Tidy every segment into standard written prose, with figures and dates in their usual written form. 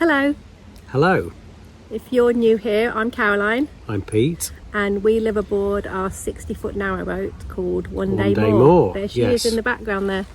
Hello. Hello, If you're new here, I'm Caroline, I'm Pete. and we live aboard our 60-foot narrowboat called One Day Day More. More, There she yes. is in the background there.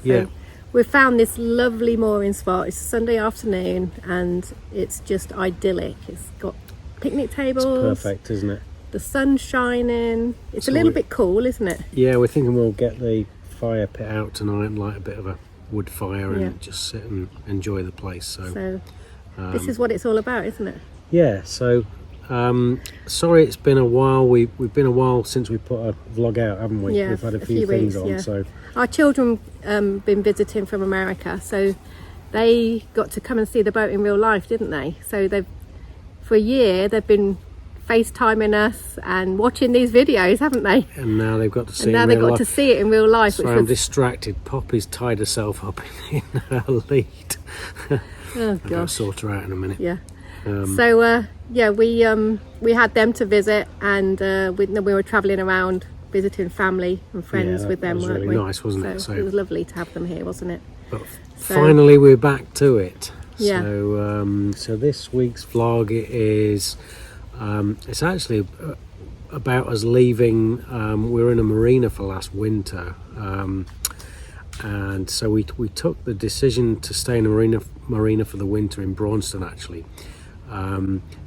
Yeah, We've found this lovely mooring spot. It's a Sunday afternoon and it's just idyllic. It's got picnic tables, perfect, isn't it? the sun's shining. It's So a little bit cool, isn't it? Yeah, we're thinking we'll get the fire pit out tonight and light a bit of a wood fire and Yeah. just sit and enjoy the place. So this is what it's all about, isn't it? Yeah, so sorry it's been a while. We've been a while since we put a vlog out, haven't we? Yeah, We've had a a few few things weeks, on, yeah. so Our children been visiting from America, so they got to come and see the boat in real life, didn't they? So for a year they've been FaceTiming us and watching these videos, haven't they? and now they've got to see And now it in they've real got life. to see it in real life. Sorry, I'm distracted. Poppy's tied herself up in her lead. Oh I've got to gosh, sort her out in a minute. yeah. So we had them to visit, and we were travelling around visiting family and friends Yeah, with them, that was weren't really we? nice, wasn't it? So it was lovely to have them here, wasn't it? But So- finally we're back to it. Yeah. So this week's vlog is it's actually about us leaving. We were in a marina for last winter, and so we took the decision to stay in a marina for the winter in Braunston, actually,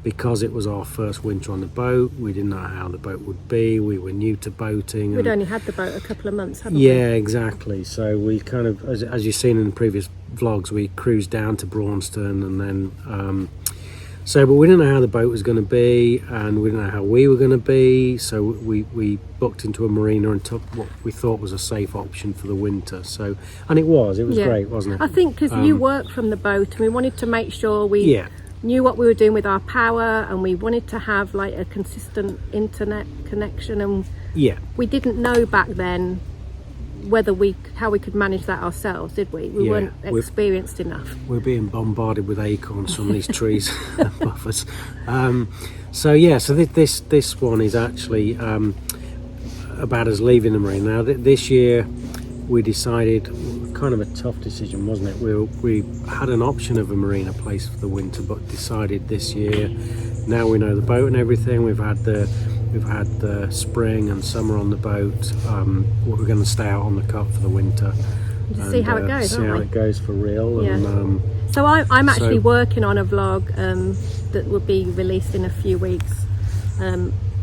because it was our first winter on the boat. We didn't know how the boat would be. We were new to boating. We'd and- only had the boat a couple of months, hadn't we? yeah, exactly. So we kind of, as you've seen in the previous vlogs, we cruised down to Braunston and then, but we didn't know how the boat was going to be and we didn't know how we were going to be. So we booked into a marina and took what we thought was a safe option for the winter. So, and it was Yeah. great, wasn't it? I think because you work from the boat and we wanted to make sure we Yeah. knew what we were doing with our power, and we wanted to have like a consistent internet connection, and Yeah. we didn't know back then how we could manage that ourselves, did we? We Yeah, weren't we've- experienced enough. We're being bombarded with acorns from these trees above us. So this one is actually about us leaving the marina. Now this year we decided, kind of a tough decision, wasn't it? We had an option of a marina place for the winter, but decided this year, now we know the boat and everything, we've had the spring and summer on the boat, we're going to stay out on the cut for the winter. Just see how it goes, see aren't how we? it goes for real. Yeah. And So I'm actually So- working on a vlog that will be released in a few weeks,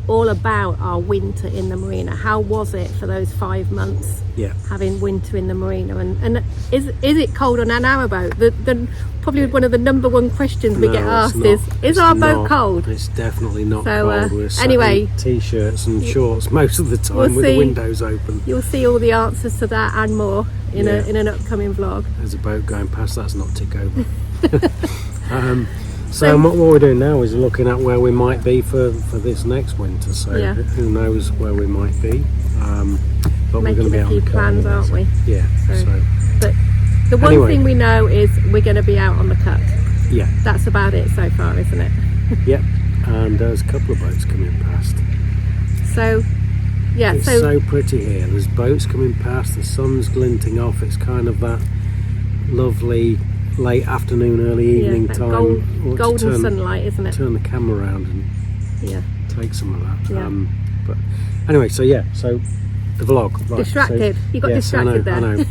all about our winter in the marina. How was it for those 5 months? yeah, Having winter in the marina, and is it cold on our narrowboat? The probably one of the number one questions we get No, asked it's is not. our It's boat not. cold? It's definitely not So, cold. We're sat anyway, in t-shirts and shorts most of the time We'll with see. the windows open. You'll see all the answers to that and more in Yeah. in an upcoming vlog. There's a boat going past, that's not tick over. So what we're doing now is looking at where we might be for this next winter. So Yeah. who knows where we might be. But we're going to Making be a out few on the plans, cut aren't we? Yeah. So But the one Anyway. thing we know is we're going to be out on the cut. yeah, That's about it so far, isn't it? yeah. And there's a couple of boats coming past. So yeah, It's so pretty here. There's boats coming past, the sun's glinting off. It's kind of that lovely late afternoon, early evening that time. golden sunlight, isn't it? Turn the camera around and Yeah. take some of that. Yeah. But anyway, so the vlog. Right, Distracted. so- You got yes, distracted there. I know.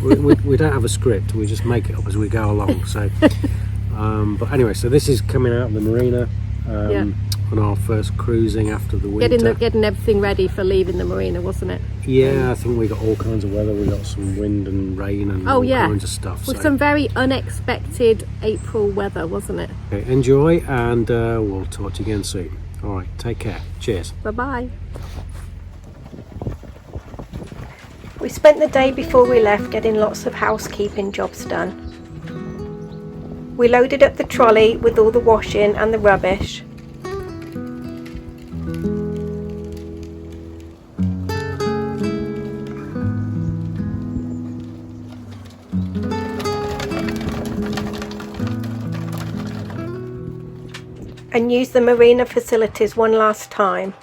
we don't have a script. We just make it up as we go along. So, but anyway, so this is coming out of the marina on our first cruising after the winter. Getting everything ready for leaving the marina, wasn't it? Yeah, I think we got all kinds of weather. We got some wind and rain and all kinds of stuff. With so. some very unexpected April weather, wasn't it? Okay, enjoy, and we'll talk to you again soon. All right, take care. Cheers. Bye-bye. We spent the day before we left getting lots of housekeeping jobs done. We loaded up the trolley with all the washing and the rubbish. And used the marina facilities one last time.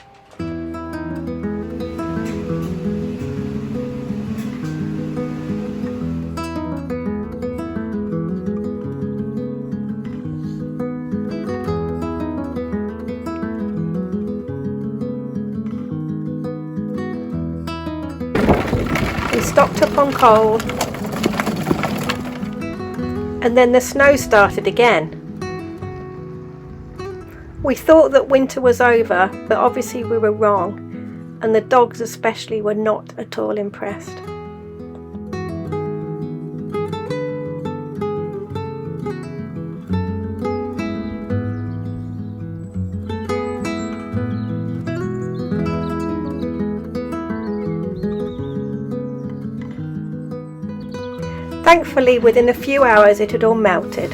We stocked up on coal, and then the snow started again. We thought that winter was over, but obviously we were wrong, and the dogs especially were not at all impressed. Thankfully, within a few hours it had all melted.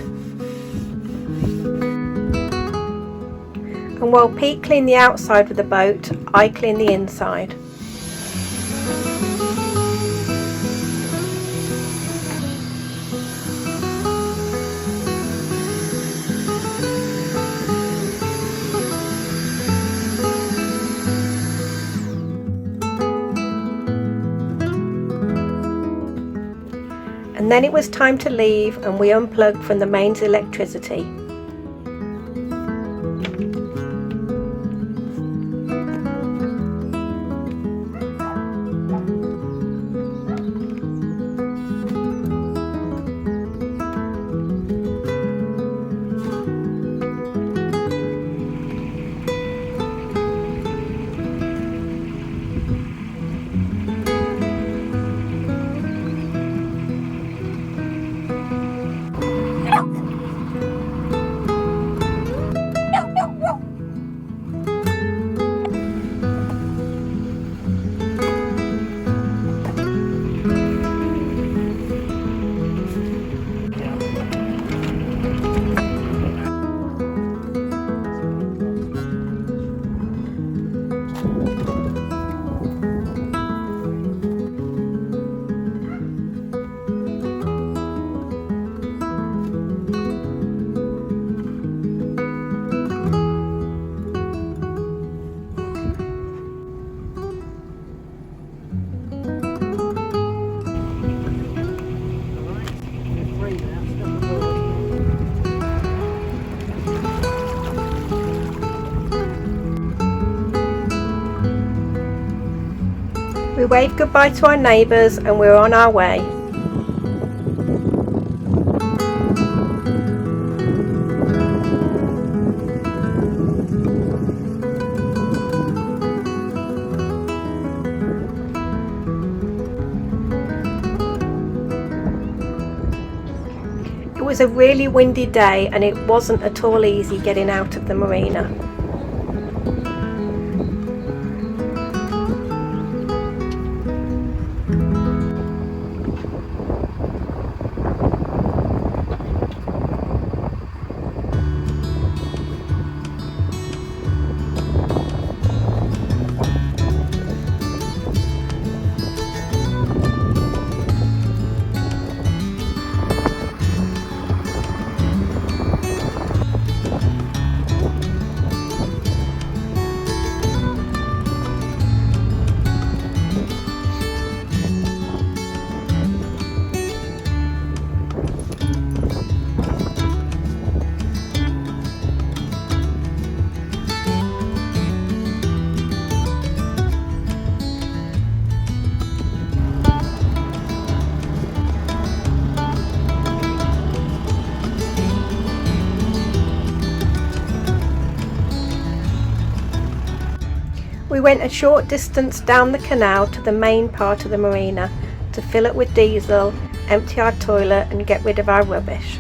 And while Pete cleaned the outside of the boat, I cleaned the inside. And then it was time to leave, and we unplugged from the mains electricity. We waved goodbye to our neighbours and we were on our way. It was a really windy day and it wasn't at all easy getting out of the marina. We went a short distance down the canal to the main part of the marina to fill it with diesel, empty our toilet and get rid of our rubbish.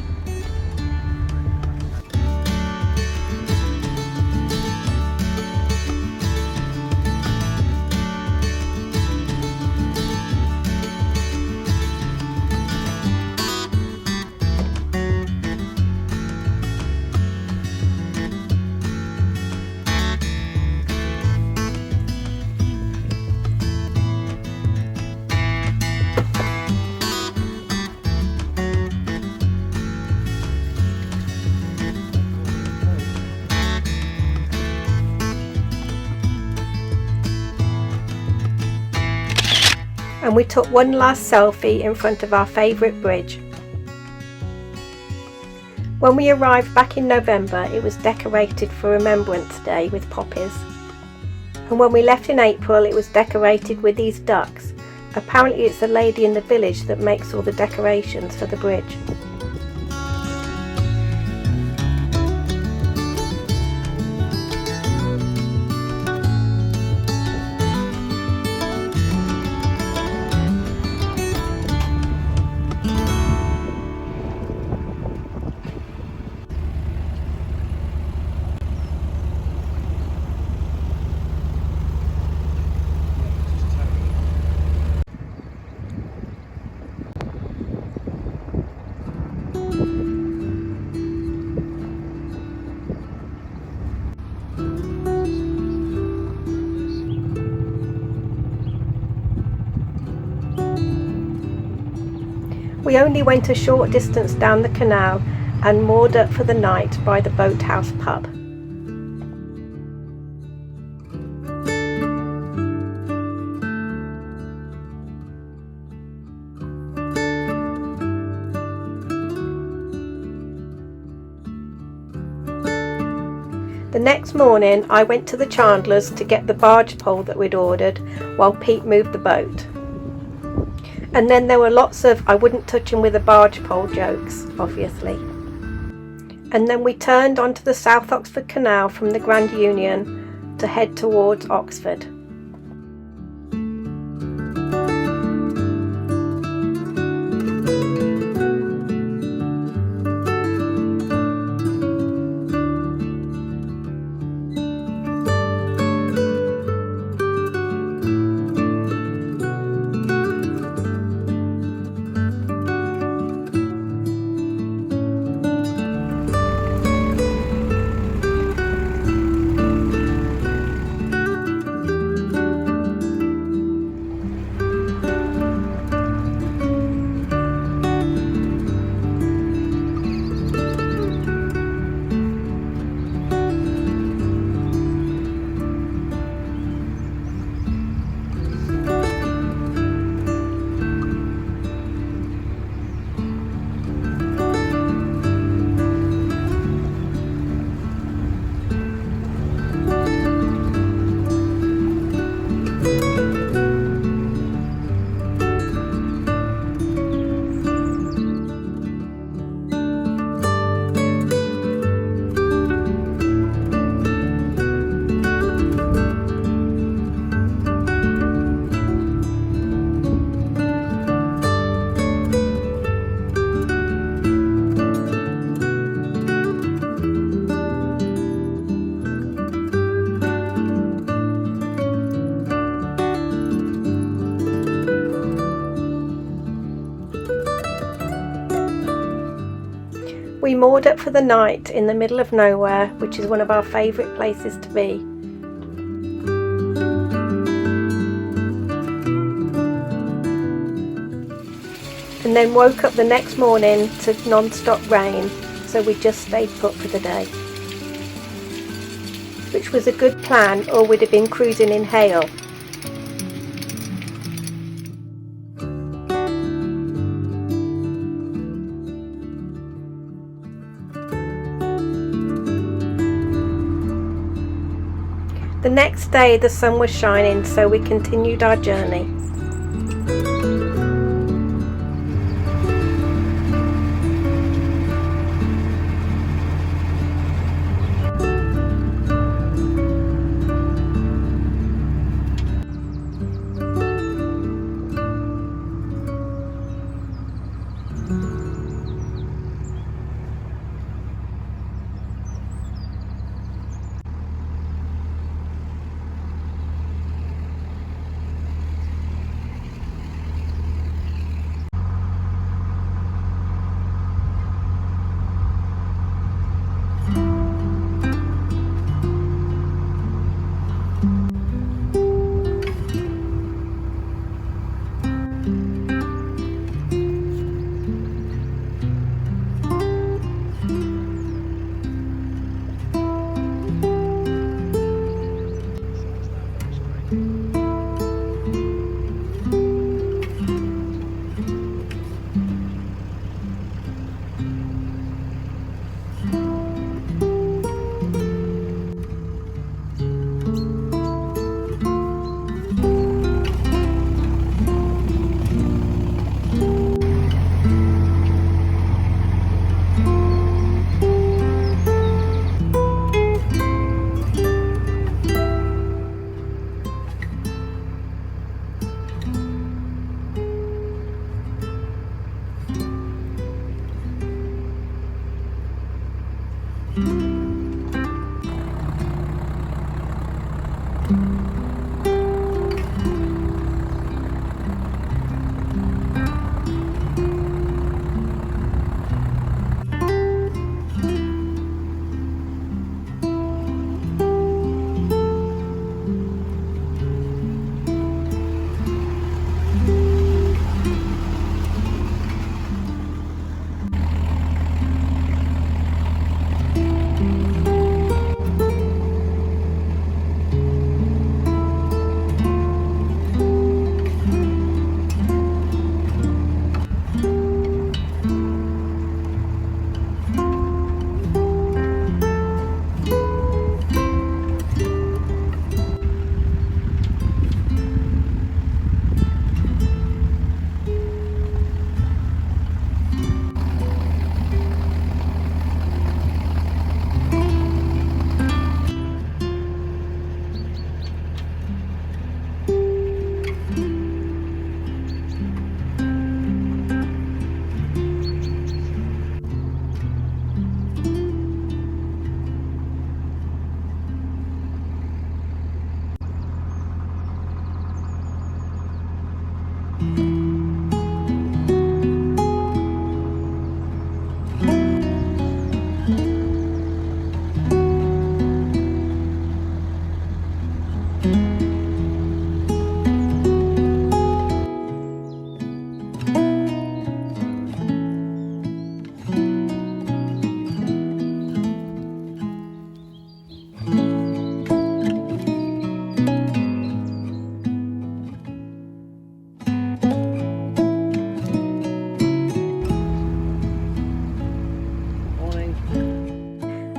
And we took one last selfie in front of our favourite bridge. When we arrived back in November, it was decorated for Remembrance Day with poppies. And when we left in April, it was decorated with these ducks, Apparently it's a lady in the village that makes all the decorations for the bridge. We only went a short distance down the canal and moored up for the night by the Boathouse pub. The next morning I went to the chandler's to get the barge pole that we'd ordered while Pete moved the boat. And then there were lots of "I wouldn't touch him with a barge pole" jokes, obviously. And then we turned onto the South Oxford Canal from the Grand Union to head towards Oxford. We moored up for the night in the middle of nowhere, which is one of our favourite places to be. And then woke up the next morning to non-stop rain, so we just stayed put for the day. Which was a good plan, or we'd have been cruising in hail. The next day the sun was shining, so we continued our journey.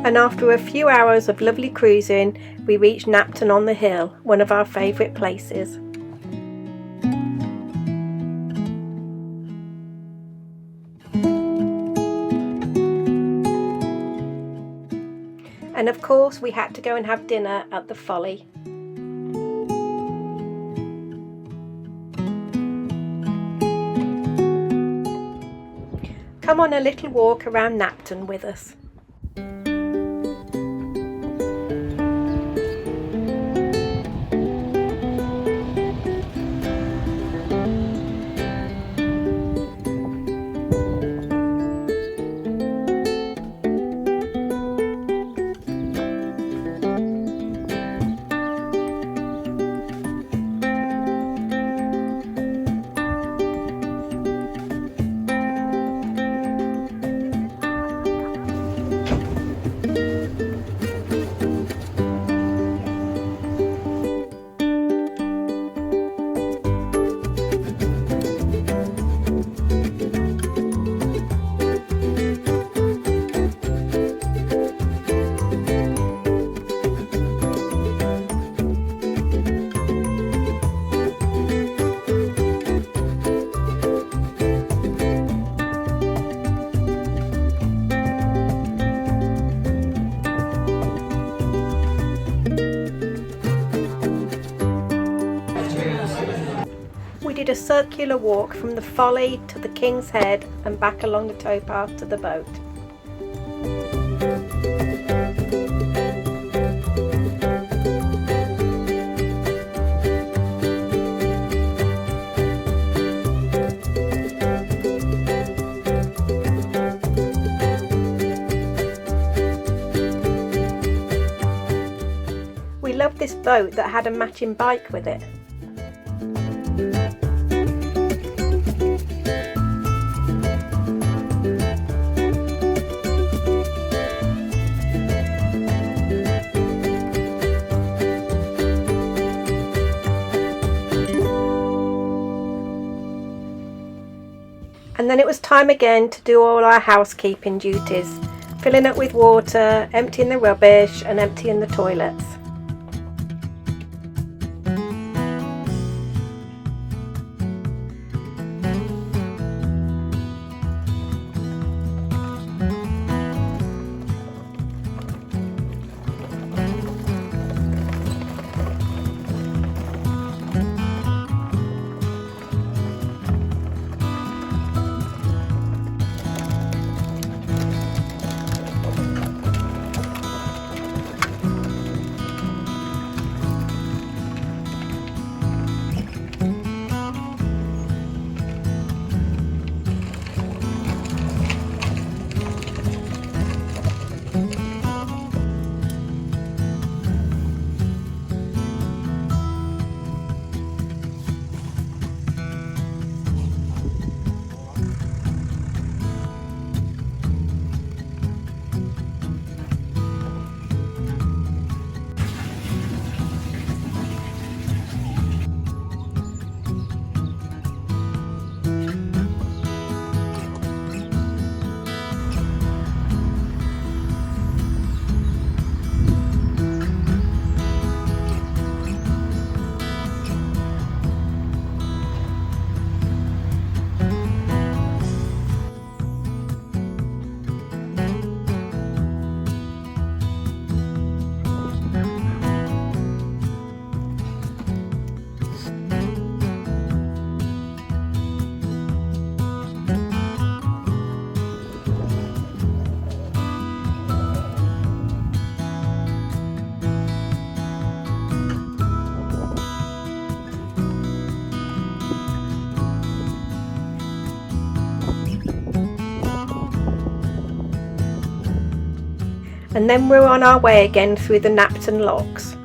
And after a few hours of lovely cruising, we reached Knapton on the Hill, one of our favourite places. And of course we had to go and have dinner at the Folly. Come on a little walk around Knapton with us. We did a circular walk from the Folly to the King's Head and back along the towpath to the boat. We loved this boat that had a matching bike with it. And then it was time again to do all our housekeeping duties, filling up with water, emptying the rubbish and emptying the toilets. And then we're on our way again through the Knapton locks.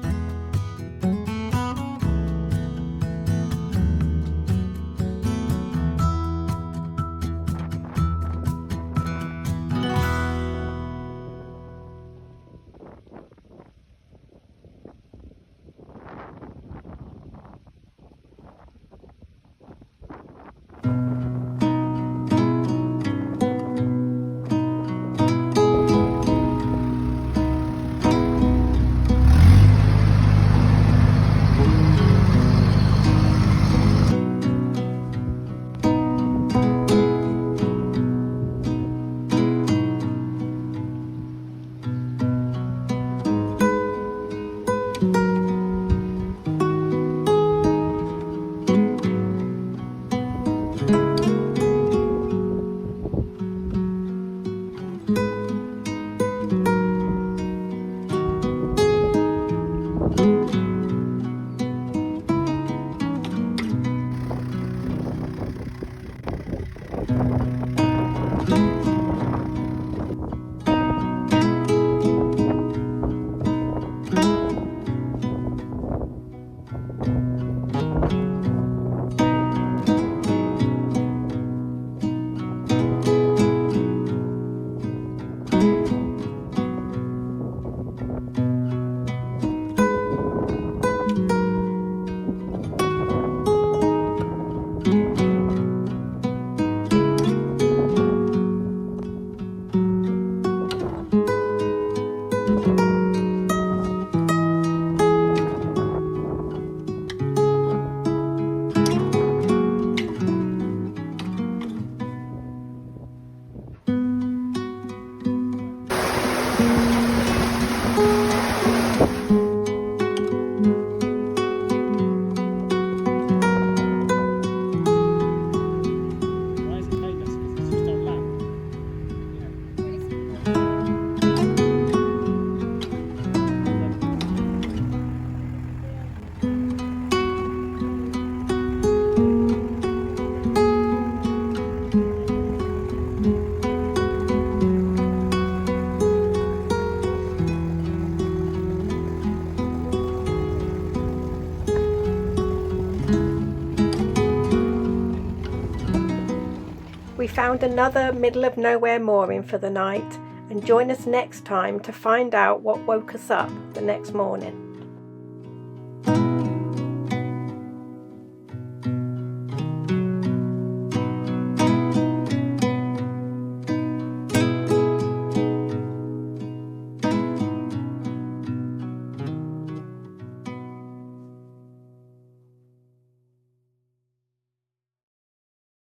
We found another middle of nowhere mooring for the night, and join us next time to find out what woke us up the next morning.